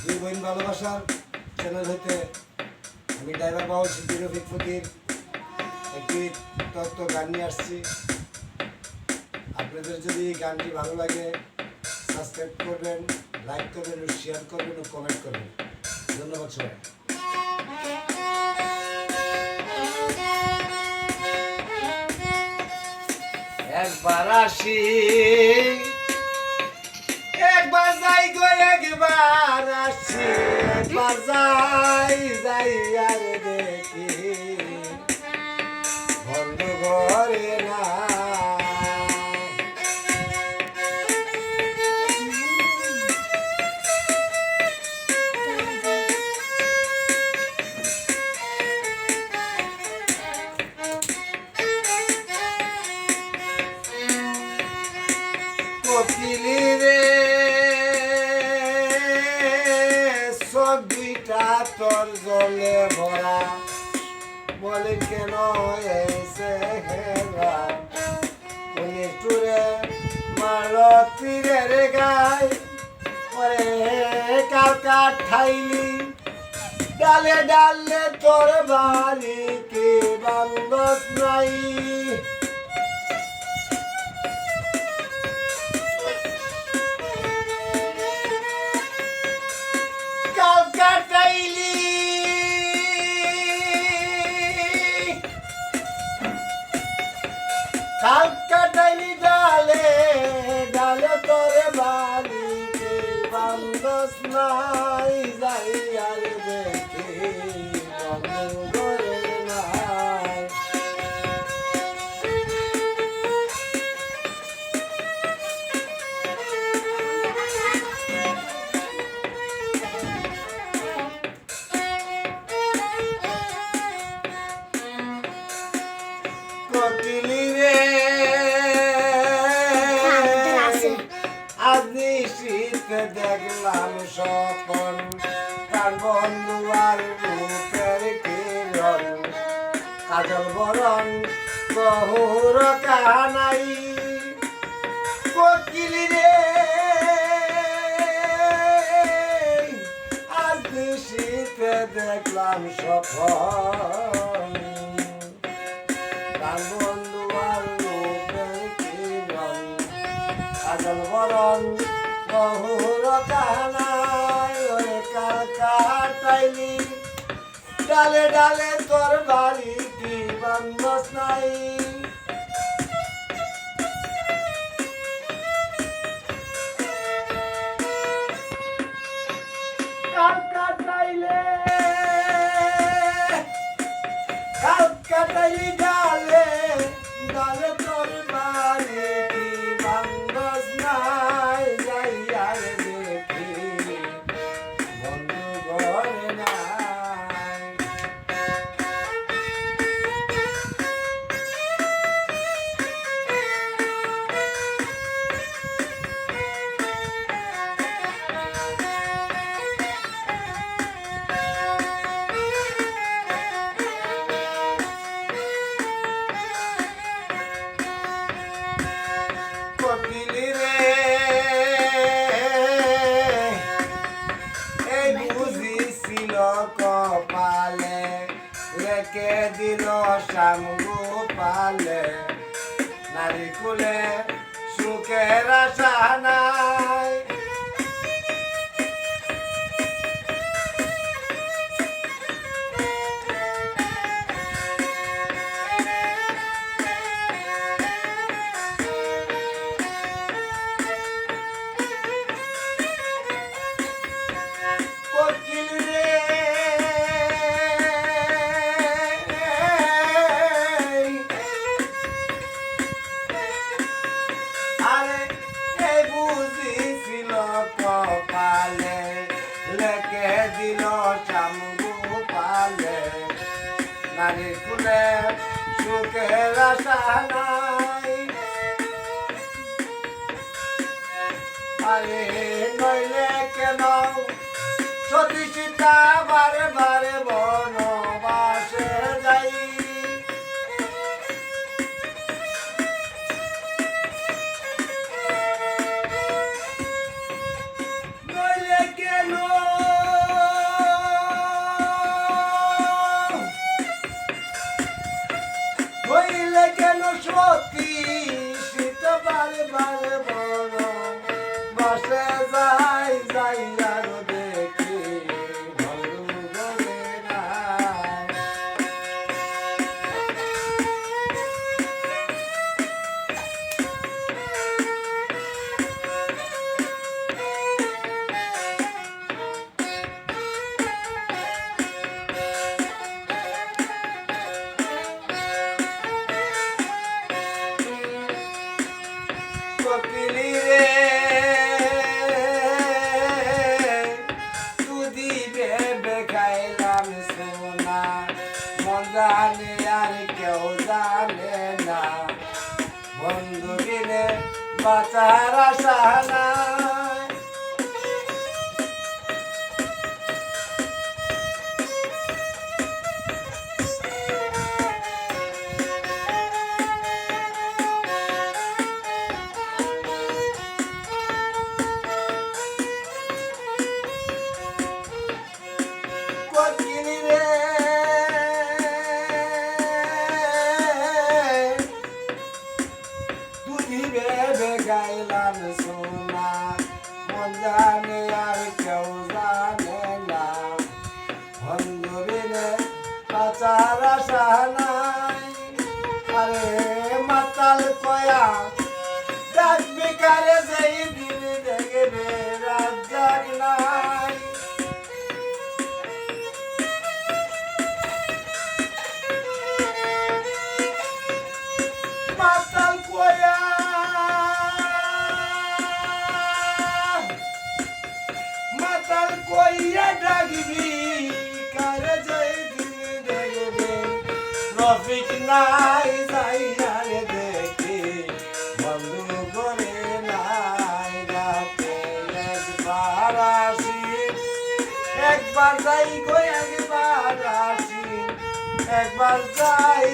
দুই বোন ভালোবাসার চ্যানেল হইতে আমি ড্রাইভার বাবু শিল্পী রফিক ফকির একটি তত্ত্ব গান নিয়ে আসছি। আপনাদের যদি গানটি ভালো লাগে সাবস্ক্রাইব করবেন, লাইক করবেন, শেয়ার করবেন ও কমেন্ট করবেন। ধন্যবাদ সবাই। একবার আসি একবার যাই গো, একবার আসি একবার যাই যাই আর দেখি বন্ধ ঘরে না। কোকিলি রে চোখ দুইটা তোর জলে ভরা, বলে কেন এসে হেরা উনি টুরে মারল তীরের গায়, ওরে কালকা ঠাইলি ডালে ডালে তোর বাড়ি কি বান্ধব নাই। কাটাইলি কাল কাটাইলি ডালে ডালে তোরে বাড়ি বান্ধস নাই যাই আর দেখি বন্ধুরে নাই। কোকিলি রে আজ নিশীথ দেখলাম স্বপন, প্রাণ বন্ধু আর রূপের কিরণ, কাজল বরণ বহুর কাহানাই। কোকিলি রে আজ নিশীথ দেখলাম স্বপন, বন্ধু আর রূপের কিরণ, কাজল বরণ বহুর কাহানাই। ওরে কাল কাটাইলি ডালে ডালে তোর বাড়ি কি বান্ধস নাই। কাল কাটাইলে কাল কাটাইলি ডালে ডালে তোর বাড়ি কি বান্ধস নাই যাই আর দেখি বন্ধু ঘরে নাই। কোকিলি রে এই বুঝিছিল কপালে, রেখে দিল শ্যামগো পালে, নারী কুলে সুখের আশা নাই। কোকিলি রে আরে এই বুঝিছিল কপালে, লেখে দিল শ্যামগো পালে, নারী কুলে সুখের আশা নাই। আরে নইলে কেন সতী সীতা বারে বারে বনবাসে যাই। নইলে কেন বাঁচার আশা নাই। কতকিনি রে তুই ভেবে গাইলাম সোনা, মন জানে আর কেউ জানে না, বন্ধুবিনে বাঁচার আশা নাই। আরে মাতাল কয়া ডাকবি কারে, যেই দিন দেখবে রাত জাগ নাই। মাতাল কয়া মাতাল কইয়া ডাকবি কারে, যেই দিন দেখবে রফিক নাই যাইয়া রে দেখি, বন্ধু করে নাই রাতে একবার আসি, একবার যাই গো একবার আসি, একবার যাই